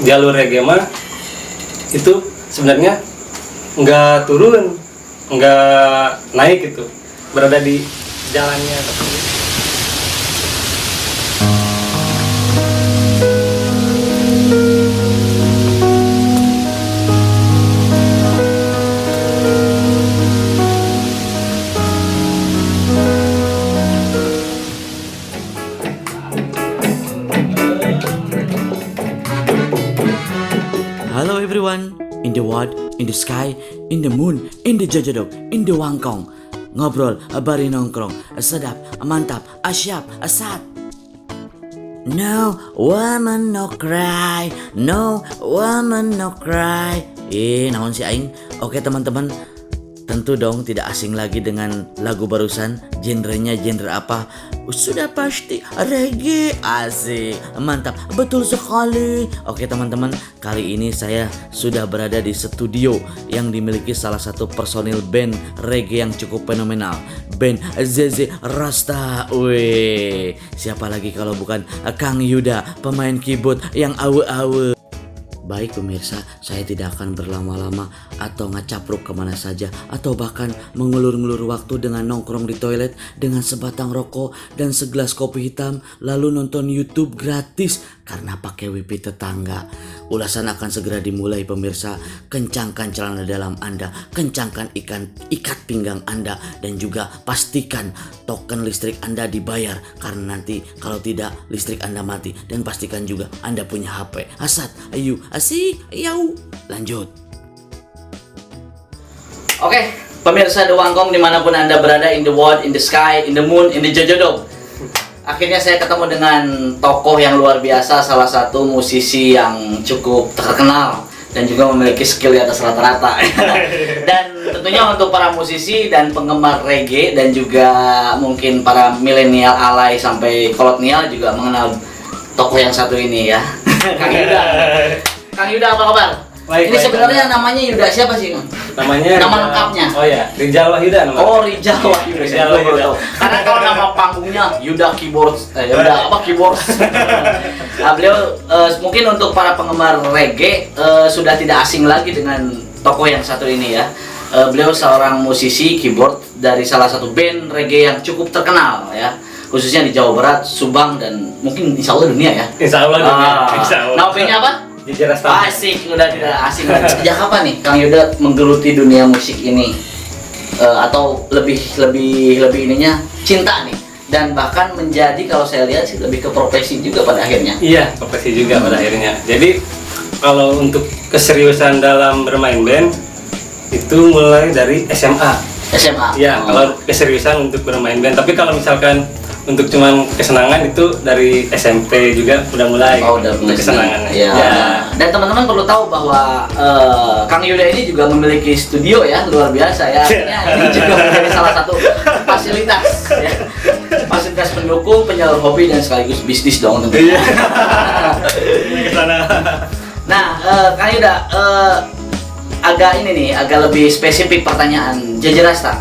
jalur reggae mah itu sebenarnya nggak turun, nggak naik gitu, berada di jalannya tersebut. Hello everyone, in the world, in the sky, in the moon, in the jajadok, in the wangkong. Ngobrol, bari nongkrong, sedap, mantap, asyap, asat. No woman no cry, no woman no cry. Naon si aing? Oke teman-teman, tentu dong tidak asing lagi dengan lagu barusan. Genrenya genre apa? Sudah pasti reggae. Asik, mantap, betul sekali. Oke teman-teman, kali ini saya sudah berada di studio yang dimiliki salah satu personil band reggae yang cukup fenomenal, band ZZ Rasta. Wih, siapa lagi kalau bukan Kang Yuda, pemain keyboard yang awe-awe. Baik pemirsa, saya tidak akan berlama-lama atau ngacapruk kemana saja, atau bahkan mengulur-ngulur waktu dengan nongkrong di toilet dengan sebatang rokok dan segelas kopi hitam, lalu nonton YouTube gratis karena pakai wifi tetangga. Ulasan akan segera dimulai pemirsa. Kencangkan celana dalam Anda, kencangkan ikat pinggang Anda, dan juga pastikan token listrik Anda dibayar, karena nanti kalau tidak listrik Anda mati. Dan pastikan juga Anda punya HP. Asat, ayo, asik, yau. Lanjut. Oke, pemirsa The Wangkong dimanapun Anda berada, in the world, in the sky, in the moon, in the jojodong. Akhirnya saya ketemu dengan tokoh yang luar biasa, salah satu musisi yang cukup terkenal dan juga memiliki skill di atas rata-rata. Dan tentunya untuk para musisi dan penggemar reggae dan juga mungkin para milenial alay sampai kolonial juga mengenal tokoh yang satu ini ya. Kang Yuda. Kang Yuda, apa kabar? Baik, ini baik, sebenarnya baik. namanya Yuda siapa sih? Namanya Nama lengkapnya? Oh ya, Rijal Wahyuda namanya. Oh, Rijal Wahyuda. Rijal Wahyuda. Karena kalau nama panggungnya Yuda Keyboard, Yuda apa Keyboard? Nah, beliau mungkin untuk para penggemar reggae sudah tidak asing lagi dengan tokoh yang satu ini ya. Beliau seorang musisi keyboard dari salah satu band reggae yang cukup terkenal ya, khususnya di Jawa Barat, Subang, dan mungkin insya Allah dunia ya. Insya Allah dunia. Insya Allah. Nama bandnya apa? ZZ Rasta. Asik, udah tidak asing. Sejak kapan nih Kang Yuda menggeluti dunia musik ini? Atau lebih ininya cinta nih, dan bahkan menjadi, kalau saya lihat sih lebih ke profesi juga pada akhirnya. Iya, profesi juga pada akhirnya. Jadi kalau untuk keseriusan dalam bermain band itu mulai dari SMA. SMA. Iya, kalau keseriusan untuk bermain band. Tapi kalau misalkan untuk cuman kesenangan itu dari SMP juga udah mulai. Oh, udah mulai kesenangan. Ya. Dan teman-teman perlu tahu bahwa Kang Yuda ini juga memiliki studio ya, luar biasa ya. Artinya ini juga menjadi salah satu fasilitas ya. Fasilitas pendukung, penyalur hobi, dan sekaligus bisnis dong tentunya. Nah, Kang Yuda, agak ini nih, agak lebih spesifik pertanyaan. ZZ Rasta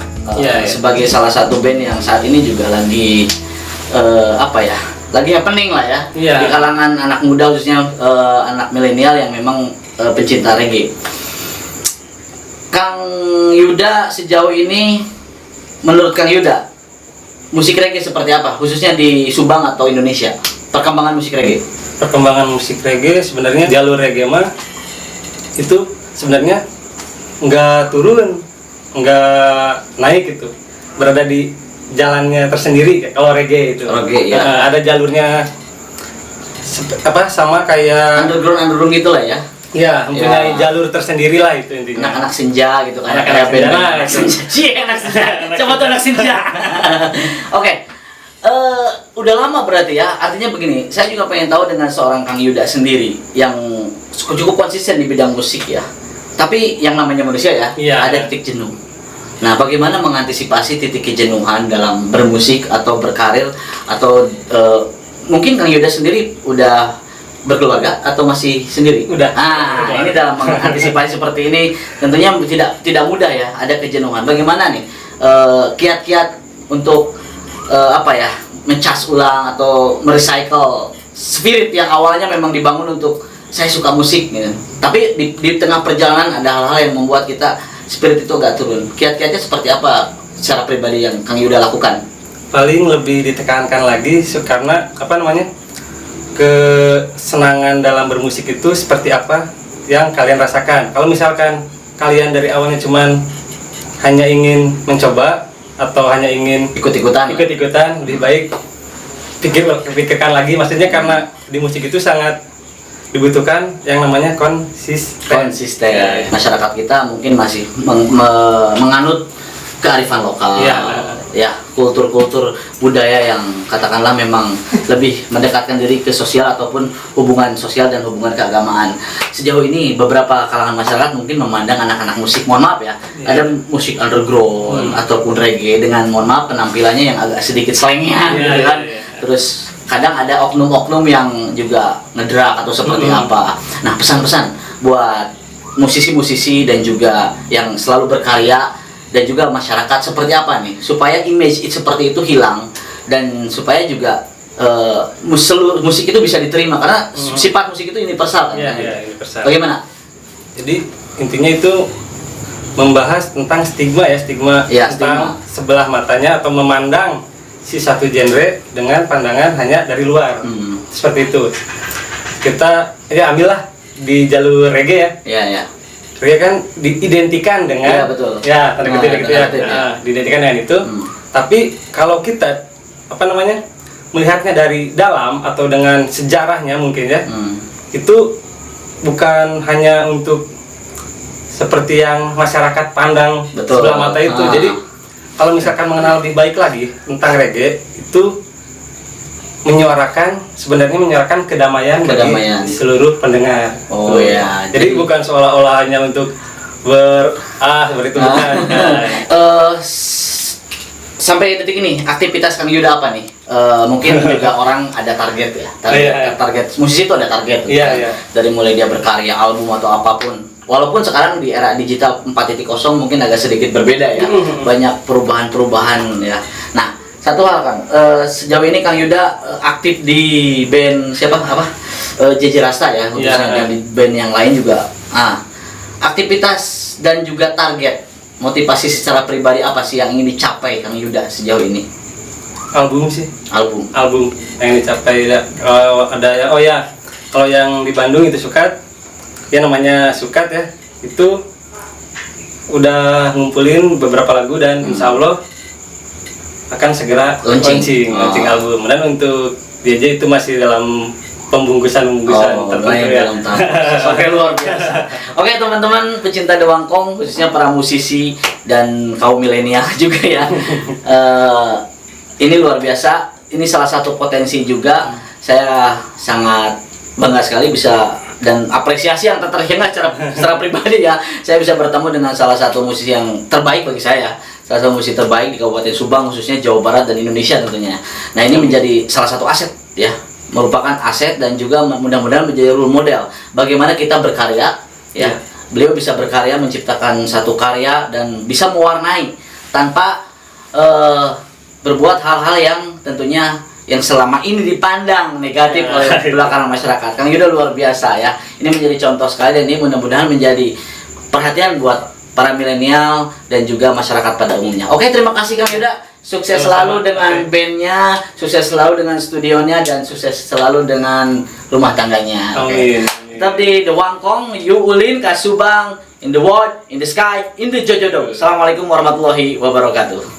sebagai salah satu band yang saat ini juga lagi lagi happening lah ya, di kalangan anak muda, khususnya anak milenial yang memang pencinta reggae. Kang Yuda sejauh ini, menurut Kang Yuda, musik reggae seperti apa, khususnya di Subang atau Indonesia? Perkembangan musik reggae. Perkembangan musik reggae sebenarnya jalur reggae mah itu sebenarnya nggak turun, nggak naik gitu, berada di jalannya tersendiri kalau reggae itu. Reggae, ya. Ada jalurnya sama kayak Underground gitulah ya. Ya, mempunyai jalur tersendiri lah itu intinya. Anak-anak senja gitu kan. Anak-anak senja. Anak senja. Anak senja. Coba tuh anak senja. Oke. Udah lama berarti ya. Artinya begini, saya juga pengen tahu dengan seorang Kang Yuda sendiri yang cukup konsisten di bidang musik ya. Tapi yang namanya manusia ya, ada titik jenuh. Nah, bagaimana mengantisipasi titik kejenuhan dalam bermusik atau berkarir, atau mungkin Kang Yuda sendiri udah berkeluarga atau masih sendiri? Udah. Ini dalam mengantisipasi seperti ini tentunya tidak mudah ya, ada kejenuhan. Bagaimana nih kiat-kiat untuk mencas ulang atau merecycle spirit yang awalnya memang dibangun untuk saya suka musik gitu. Tapi di tengah perjalanan ada hal-hal yang membuat kita spirit itu agak turun. Kiat-kiatnya seperti apa secara pribadi yang Kang Yuda lakukan? Paling lebih ditekankan lagi karena kesenangan dalam bermusik itu seperti apa yang kalian rasakan. Kalau misalkan kalian dari awalnya cuman hanya ingin mencoba atau hanya ingin Ikut-ikutan. lebih baik pikirkan lagi, maksudnya karena di musik itu sangat dibutuhkan yang namanya konsisten. Ya. Masyarakat kita mungkin masih menganut kearifan lokal, ya kultur-kultur budaya yang katakanlah memang lebih mendekatkan diri ke sosial ataupun hubungan sosial dan hubungan keagamaan. Sejauh ini beberapa kalangan masyarakat mungkin memandang anak-anak musik, mohon maaf ya, ada musik underground ataupun reggae dengan mohon maaf penampilannya yang agak sedikit slengian, gitu kan. Terus kadang ada oknum-oknum yang juga ngedrak atau seperti apa. Nah, pesan-pesan buat musisi-musisi dan juga yang selalu berkarya dan juga masyarakat seperti apa nih supaya image seperti itu hilang dan supaya juga musik itu bisa diterima karena sifat musik itu universal kan? Universal. Bagaimana? Jadi intinya itu membahas tentang stigma tentang stigma. sebelah matanya atau memandang si satu genre dengan pandangan hanya dari luar. Seperti itu. Kita ambillah di jalur reggae ya. Reggae kan diidentikan dengan betul. Tanda kutip gitu ya. Diidentikan dengan itu. Tapi kalau kita melihatnya dari dalam atau dengan sejarahnya mungkin ya. Itu bukan hanya untuk seperti yang masyarakat pandang sebelah mata itu. Jadi kalau misalkan mengenal lebih baik lagi tentang reggae itu menyuarakan kedamaian bagi seluruh pendengar. Jadi bukan seolah-olah hanya untuk seperti itu bukan. Sampai detik ini aktivitas Kang Yuda apa nih? Mungkin juga orang ada target ya. Target musisi itu ada target. Dari mulai dia berkarya album atau apapun. Walaupun sekarang di era digital 4.0 mungkin agak sedikit berbeda ya. Banyak perubahan-perubahan ya. Nah, satu hal Kang, sejauh ini Kang Yuda aktif di band JJ Rasta ya, dan di band yang lain juga. Aktivitas dan juga target, motivasi secara pribadi apa sih yang ingin dicapai Kang Yuda sejauh ini? Album sih. Album yang dicapai kalau yang di Bandung itu Sukat, namanya Sukat ya, itu udah ngumpulin beberapa lagu dan insya Allah akan segera launching album. Dan untuk DJ itu masih dalam pembungkusan tertentu ya. Oke, luar biasa. Oke, teman-teman pecinta Dewangkong, khususnya para musisi dan kaum milenial juga ya. Ini luar biasa. Ini salah satu potensi juga. Saya sangat bangga sekali bisa dan apresiasi yang terhina secara pribadi ya. Saya bisa bertemu dengan salah satu musisi yang terbaik bagi saya. Salah satu musisi terbaik di Kabupaten Subang, khususnya Jawa Barat dan Indonesia tentunya. Nah, ini menjadi salah satu aset ya, merupakan aset dan juga mudah-mudahan menjadi role model bagaimana kita berkarya ya. Beliau bisa berkarya, menciptakan satu karya dan bisa mewarnai tanpa berbuat hal-hal yang tentunya yang selama ini dipandang negatif oleh belakang masyarakat. Kang Yuda luar biasa ya. Ini menjadi contoh sekali dan ini mudah-mudahan menjadi perhatian buat para milenial dan juga masyarakat pada umumnya. Oke, terima kasih Kang Yuda. Sukses selalu dengan bandnya, sukses selalu dengan studionya, dan sukses selalu dengan rumah tangganya. Amin. Tetap di Dewangkong, You Ulin, Kasubang, in the world, in the sky, in the Jojodong. Assalamualaikum warahmatullahi wabarakatuh.